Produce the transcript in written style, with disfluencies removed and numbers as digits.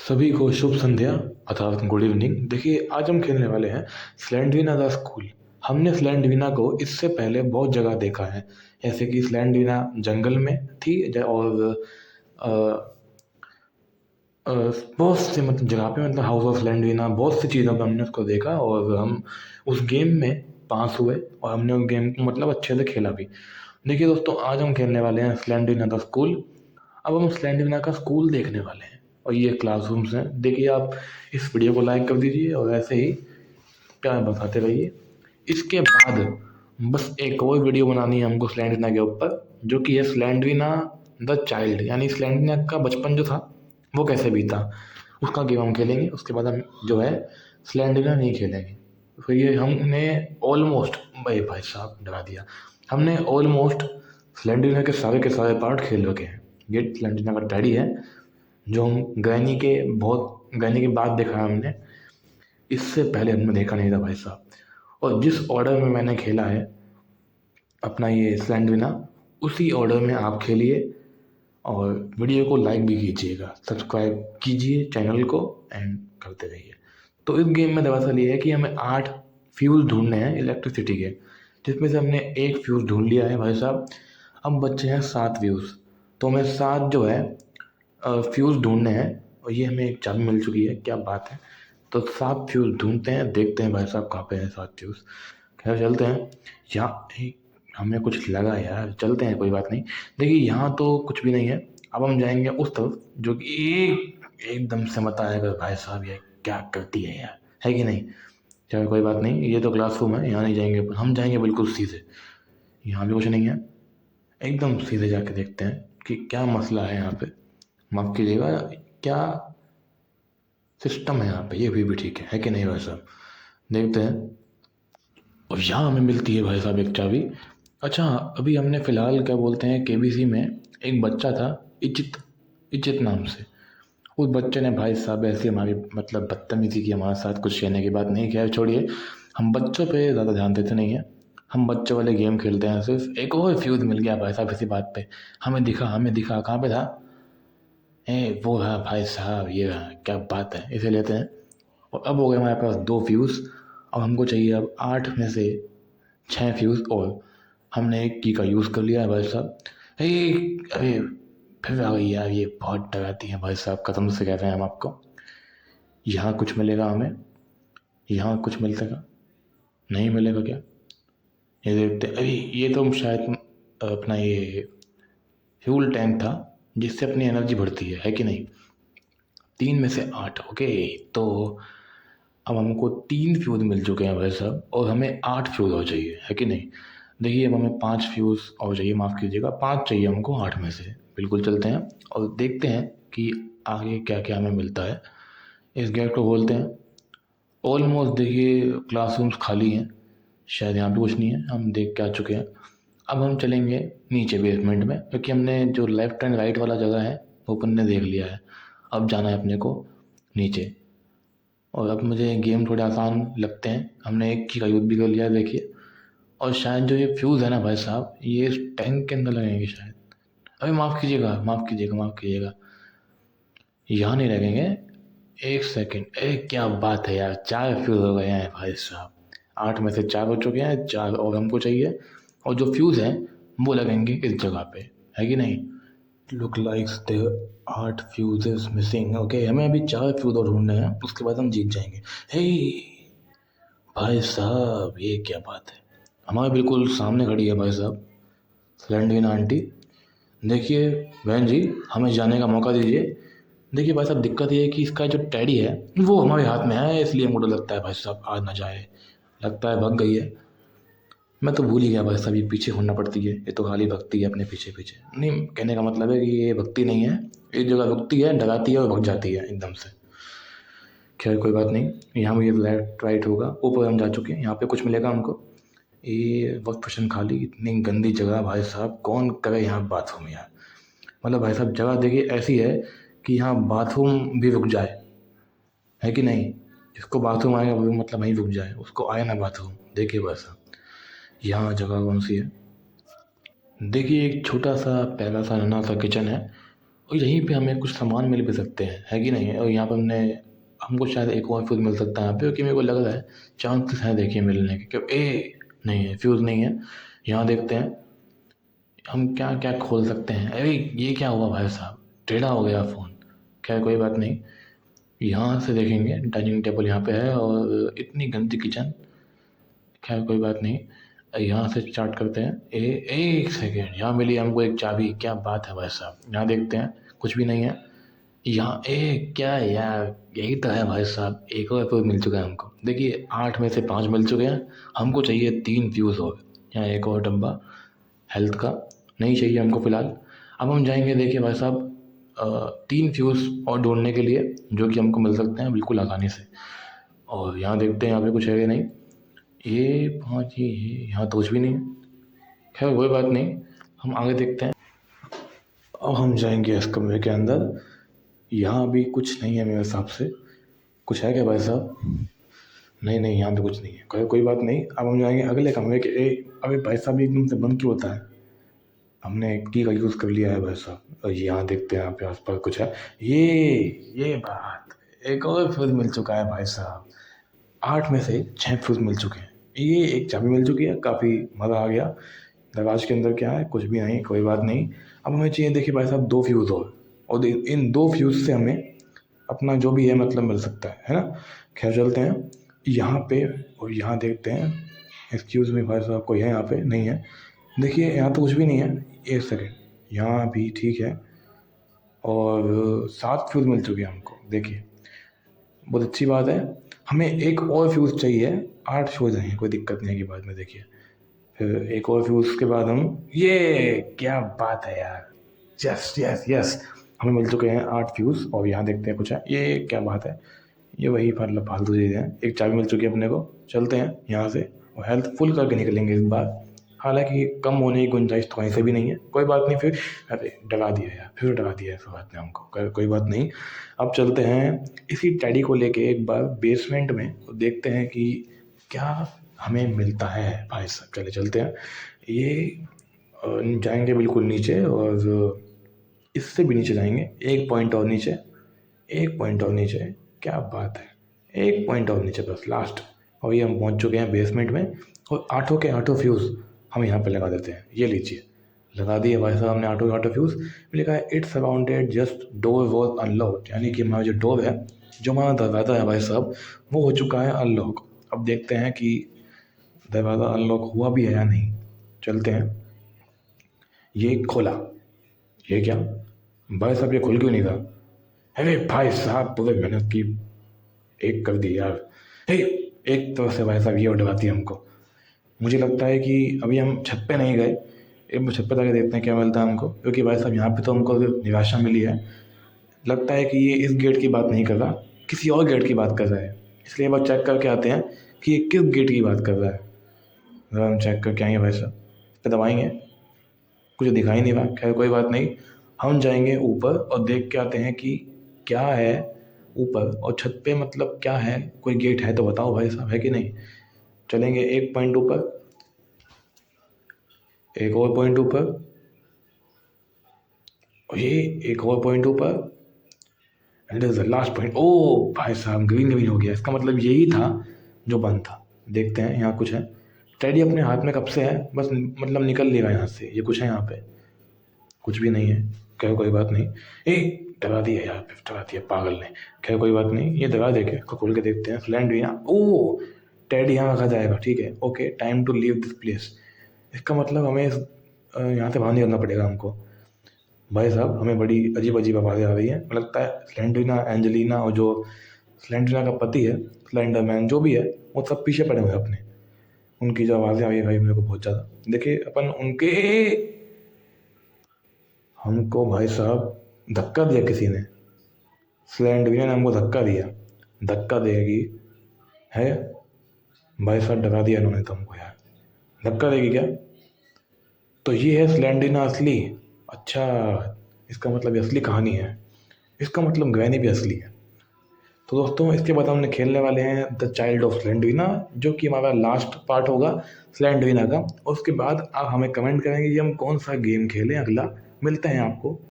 सभी को शुभ संध्या अर्थात गुड इवनिंग। देखिए, आज हम खेलने वाले हैं स्लेंडविना द स्कूल। हमने स्लेंडविना को इससे पहले बहुत जगह देखा है, जैसे कि स्लेंडविना जंगल में थी और अ, अ, बहुत से मतलब जगह पे मतलब हाउस ऑफ स्लेंडविना बहुत सी चीज़ों पे हमने उसको देखा और हम उस गेम में पास हुए और हमने उस गेम को मतलब अच्छे से खेला भी। देखिए दोस्तों, आज हम खेलने वाले हैं स्लेंडविना द स्कूल। अब हम स्लेंडविना का स्कूल देखने वाले हैं और ये क्लासरूम्स हैं। देखिए, आप इस वीडियो को लाइक कर दीजिए और ऐसे ही प्यार बताते रहिए। इसके बाद बस एक और वीडियो बनानी है हमको स्लेंडविना के ऊपर, जो कि है स्लेंडविना द चाइल्ड, यानी स्लेंडविना का बचपन जो था वो कैसे बीता, उसका गेम हम खेलेंगे। उसके बाद हम जो है स्लेंडविना नहीं खेलेंगे। फिर ये हमने ऑलमोस्ट, भाई भाई साहब डरा दिया, हमने ऑलमोस्ट स्लेंडविना के सारे पार्ट खेल रखे हैं। ये स्लेंडविना का डैडी है, जो हम गैनी के बाद देखा है हमने। इससे पहले हमने देखा नहीं था भाई साहब। और जिस ऑर्डर में मैंने खेला है अपना ये स्लेंडविना, उसी ऑर्डर में आप खेलिए और वीडियो को लाइक भी कीजिएगा, सब्सक्राइब कीजिए चैनल को एंड करते रहिए। तो इस गेम में दरअसल ये है कि हमें 8 फ्यूज़ ढूंढने हैं इलेक्ट्रिसिटी के, जिसमें से हमने एक फ्यूज़ ढूंढ लिया है भाई साहब। अब बच्चे हैं 7 फ्यूज़, तो हमें 7 जो है फ्यूज़ ढूंढने हैं और ये हमें एक चाबी मिल चुकी है। क्या बात है। तो 7 फ्यूज़ ढूंढते हैं, देखते हैं भाई साहब कहाँ पे हैं 7 फ्यूज़। खैर चलते हैं। यहाँ हमें कुछ लगा यार, चलते हैं, कोई बात नहीं। देखिए, यहाँ तो कुछ भी नहीं है। अब हम जाएंगे उस तरफ, जो कि एकदम से मत आएगा भाई साहब, ये क्या करती है यार, है कि नहीं। चलो कोई बात नहीं, ये तो क्लासरूम है, यहाँ नहीं जाएंगे, पर हम जाएंगे बिल्कुल सीधे। यहाँ भी कुछ नहीं है, एकदम सीधे जाके देखते हैं कि क्या मसला है यहाँ पे। माफ़ कीजिएगा, क्या सिस्टम है यहाँ पे, ये भी ठीक है कि नहीं भाई साहब। देखते हैं। और यहाँ हमें मिलती है भाई साहब एक चाबी। अच्छा, अभी हमने फ़िलहाल क्या बोलते हैं केबीसी में एक बच्चा था, इचित, इचित नाम से। उस बच्चे ने भाई साहब ऐसी हमारी मतलब बदतमीजी की हमारे साथ, कुछ कहने की बात नहीं। खैर छोड़िए, हम बच्चों पे ज़्यादा ध्यान देते नहीं हैं, हम बच्चों वाले गेम खेलते हैं सिर्फ। एक और फ्यूज़ मिल गया भाई साहब इसी बात पे। हमें दिखा कहाँ पे था। वो है भाई साहब, ये है, क्या बात है, इसे लेते हैं। और अब हो गए हमारे पास 2 फ्यूज़। अब हमको चाहिए अब 8 में से 6 फ्यूज़ और। हमने एक की का यूज़ कर लिया है भाई साहब। ए, अरे फिर आ गई यार, ये बहुत डराती है भाई साहब, कसम से कह रहे हैं हम आपको। यहाँ कुछ मिलेगा हमें, यहाँ कुछ मिलेगा, नहीं मिलेगा क्या, ये देखते हैं। अरे ये तो शायद अपना ये फ्यूल टैंक था, जिससे अपनी एनर्जी बढ़ती है कि नहीं। 3 में से 8, ओके। तो अब हमको 3 फ्यूज़ मिल चुके हैं भाई साहब और हमें 8 फ्यूज़ और चाहिए, है कि नहीं। देखिए, अब हमें 5 फ्यूज़ और चाहिए, माफ़ कीजिएगा, 5 चाहिए हमको 8 में से। बिल्कुल चलते हैं और देखते हैं कि आगे क्या क्या हमें मिलता है। इस गेट को खोलते हैं। ऑलमोस्ट देखिए क्लासरूम्स खाली हैं, शायद यहाँ पे कुछ नहीं है, हम देख के आ चुके हैं। अब हम चलेंगे नीचे बेसमेंट में, क्योंकि हमने जो लेफ़्ट एंड राइट वाला जगह है वो अपन ने देख लिया है। अब जाना है अपने को नीचे। और अब मुझे गेम थोड़े आसान लगते हैं, हमने एक की का यूज़ भी कर लिया है देखिए। और शायद जो ये फ्यूज़ है ना भाई साहब, ये इस टैंक के अंदर लगेंगे शायद। अरे माफ़ कीजिएगा, माफ़ कीजिएगा, माफ़ कीजिएगा, यहाँ नहीं लगेंगे। एक सेकंड, अरे क्या बात है यार, 4 फ्यूज़ हो गए हैं भाई साहब। 8 में से 4 हो चुके हैं, 4 और हमको चाहिए। और जो फ्यूज़ हैं वो लगेंगे इस जगह पे, है कि नहीं। Look likes there 8 fuses missing, okay. हमें अभी 4 फ्यूज़ और ढूंढने हैं, उसके बाद हम जीत जाएंगे। हे भाई साहब, ये क्या बात है, हमारे बिल्कुल सामने खड़ी है भाई साहब स्लेंडविन आंटी। देखिए बहन जी, हमें जाने का मौका दीजिए। देखिए भाई साहब, दिक्कत ये है कि इसका जो टैडी है वो हमारे हाथ में है, इसलिए मुझे लगता है भाई साहब आज ना जाए। लगता है भाग गई है। मैं तो भूल ही गया भाई साहब, ये पीछे होना पड़ती है, ये तो खाली भगती है अपने पीछे पीछे। नहीं, कहने का मतलब है कि ये भक्ति नहीं है, एक जगह रुकती है, डराती है और भग जाती है एकदम से। खैर कोई बात नहीं, यहाँ भी लेफ्ट राइट होगा। ऊपर हम जा चुके हैं, यहाँ पे कुछ मिलेगा हमको। ये वक्त प्रश्न खाली, इतनी गंदी जगह भाई साहब, कौन करे यहाँ बाथरूम यार। मतलब भाई साहब जगह देखिए ऐसी है कि यहाँ बाथरूम भी रुक जाए, है कि नहीं। जिसको बाथरूम आएगा वो मतलब वहीं रुक जाए, उसको आए ना बाथरूम। देखिए भाई साहब, यहाँ जगह कौन सी है। देखिए, एक छोटा सा प्यारा सा नन्हा सा किचन है और यहीं पे हमें कुछ सामान मिल भी सकते हैं, है कि नहीं? और यहाँ पर हमको शायद एक और फ्यूज़ मिल सकता है यहाँ पे, क्योंकि मेरे को लग रहा है चांसेस हैं देखिए मिलने के। क्यों नहीं है, फ्यूज़ नहीं है। यहाँ देखते हैं हम क्या क्या खोल सकते हैं। अरे ये क्या हुआ भाई साहब, टेढ़ा हो गया फ़ोन। खैर कोई बात नहीं। यहाँ से देखेंगे डाइनिंग टेबल यहाँ पे है और इतनी गंदी किचन। खैर कोई बात नहीं, यहाँ से स्टार्ट करते हैं। एक सेकेंड, यहाँ मिली हमको एक चाबी। क्या बात है भाई साहब। यहाँ देखते हैं कुछ भी नहीं है। यहाँ क्या है यार, यही तो है भाई साहब। एक और फ्यूज़ मिल चुका है हमको। देखिए 8 में से 5 मिल चुके हैं। हमको चाहिए 3 फ्यूज़ और। यहाँ एक और डब्बा हेल्थ का नहीं चाहिए हमको फ़िलहाल। अब हम जाएंगे देखिए भाई साहब 3 फ्यूज़ और ढूंढने के लिए, जो कि हमको मिल सकते हैं बिल्कुल आसानी से। और यहाँ देखते हैं यहाँ पे कुछ है कि नहीं। ये 5 ये यहाँ तो कुछ भी नहीं है। खैर कोई बात नहीं, हम आगे देखते हैं। अब हम जाएंगे इस कमरे के अंदर। यहाँ भी कुछ नहीं है मेरे हिसाब से। कुछ है क्या भाई साहब? नहीं नहीं, यहाँ पे कुछ नहीं है। कोई बात नहीं, अब हम जाएंगे अगले कमरे के। अबे भाई साहब एकदम से बंद क्यों होता है? हमने की का यूज़ कर लिया है भाई साहब। और यहाँ देखते हैं यहाँ पे आसपास कुछ है। ये बात, एक और फ्यूज़ मिल चुका है भाई साहब। 8 में से 6 फ्यूज़ मिल चुके हैं। ये एक चाबी मिल चुकी है, काफ़ी मज़ा आ गया। दरवाज़ के अंदर क्या है? कुछ भी नहीं, कोई बात नहीं। अब हमें चाहिए देखिए भाई साहब 2 फ्यूज़ और इन 2 फ्यूज़ से हमें अपना जो भी है मतलब मिल सकता है ना? खैर चलते हैं यहाँ पे और यहाँ देखते हैं। एक्सक्यूज़ मी भाई साहब, कोई है यहाँ पे? नहीं है। देखिए यहाँ तो कुछ भी नहीं है। एक सेकेंड, यहाँ भी ठीक है। और 7 फ्यूज़ मिल चुके हैं हमको। देखिए बहुत अच्छी बात है। हमें एक और फ्यूज़ चाहिए। 8 फ्यूज़ हैं, कोई दिक्कत नहीं की बात में। देखिए फिर एक और फ्यूज़ के बाद हम, ये क्या बात है यार। यस यस यस, हमें मिल चुके हैं 8 फ्यूज़। और यहाँ देखते हैं कुछ है। ये क्या बात है, ये वही मतलब फालतू चीज़ें हैं। एक चाबी मिल चुकी है अपने को। चलते हैं यहाँ से और हेल्थ फुल करके निकलेंगे इस बार। हालांकि कम होने की गुंजाइश तो कहीं से भी नहीं है। कोई बात नहीं फिर। अरे डरा दिया यार, फिर डरा दिया इस बात ने हमको। कोई बात नहीं, अब चलते हैं इसी टैडी को लेके एक बार बेसमेंट में और देखते हैं कि क्या हमें मिलता है भाई साहब। चले चलते हैं। ये जाएंगे बिल्कुल नीचे और इससे भी नीचे जाएंगे। एक पॉइंट और नीचे, एक पॉइंट और नीचे। क्या बात है, एक पॉइंट और नीचे बस लास्ट। और ये हम पहुंच चुके हैं बेसमेंट में। और 8 के 8 फ्यूज़ हम यहाँ पे लगा देते हैं। ये लीजिए, लगा दिए भाई साहब हमने 8 के 8 फ्यूज़। लिखा है it's surrounded just door was unlocked, यानी कि हमारा जो डोर है, जो हमारा दरवाज़ा है भाई साहब, वो हो चुका है अनलॉक। अब देखते हैं कि दरवाज़ा अनलॉक हुआ भी है या नहीं। चलते हैं। ये खोला। ये क्या भाई साहब, ये खुल क्यों नहीं था? अरे भाई साहब पूरे मेहनत की, एक कर दी यार। हे, एक तरह से भाई साहब ये उड़वाती है हमको। मुझे लगता है कि अभी हम छत पे नहीं गए। एक छत पे जाके देखते हैं क्या मिलता है हमको, क्योंकि भाई साहब यहाँ पे तो हमको सिर्फ निराशा मिली है। लगता है कि ये इस गेट की बात नहीं कर रहा, किसी और गेट की बात कर रहा है। इसलिए एक बार चेक करके आते हैं कि ये किस गेट की बात कर रहा है। ज़रा हम चेक करके आएंगे भाई साहब। इस पर दबाएँगे, कुछ दिखाई नहीं रहा। खैर कोई बात नहीं, हम जाएंगे ऊपर और देख के आते हैं कि क्या है ऊपर। और छत पे मतलब क्या है, कोई गेट है तो बताओ भाई साहब, है कि नहीं? चलेंगे एक पॉइंट ऊपर, एक और पॉइंट ऊपर, और ये एक और पॉइंट ऊपर, and is the last point. ओ भाई साहब ग्रीन ग्रीन हो गया। इसका मतलब यही था जो बंद था। देखते हैं यहाँ कुछ है। टेडी अपने हाथ में कब से है, बस मतलब निकल लेगा यहाँ से। ये कुछ है यहाँ पे? कुछ भी नहीं है। खैर कोई बात नहीं। डरा दिया यार, डरा दिया पागल ने। खैर कोई बात नहीं, ये दगा देके खोल के देखते हैं। फ्लैंड भी यहाँ, ओ टेडी यहाँ रखा जाएगा। ठीक है, okay, time to leave this place. इसका मतलब हमें यहाँ से बाहर निकलना पड़ेगा हमको। भाई साहब हमें बड़ी अजीब अजीब आवाज़ें आ रही हैं। मुझे लगता है स्लेंडरीना, एंजेलिना और जो स्लेंडरीना का पति है स्लेंडरमैन जो भी है, वो सब पीछे पड़े हुए हैं अपने। उनकी जो आवाज़ें आ रही है भाई मेरे को बहुत ज़्यादा। देखिए अपन उनके, हमको भाई साहब धक्का दिया किसी ने। स्लेंडरीना ने हमको धक्का दिया। धक्का देगी है भाई साहब, डरा दिया इन्होंने तो हमको यार। धक्का देगी क्या? तो ये है स्लेंडरीना असली। अच्छा, इसका मतलब ये असली कहानी है। इसका मतलब ग्रैनी भी असली है। तो दोस्तों इसके बाद हमने खेलने वाले हैं द चाइल्ड ऑफ स्लेंडरीना, जो कि हमारा लास्ट पार्ट होगा स्लेंडरीना का। उसके बाद आप हमें कमेंट करेंगे कि हम कौन सा गेम खेलें अगला। मिलते हैं आपको।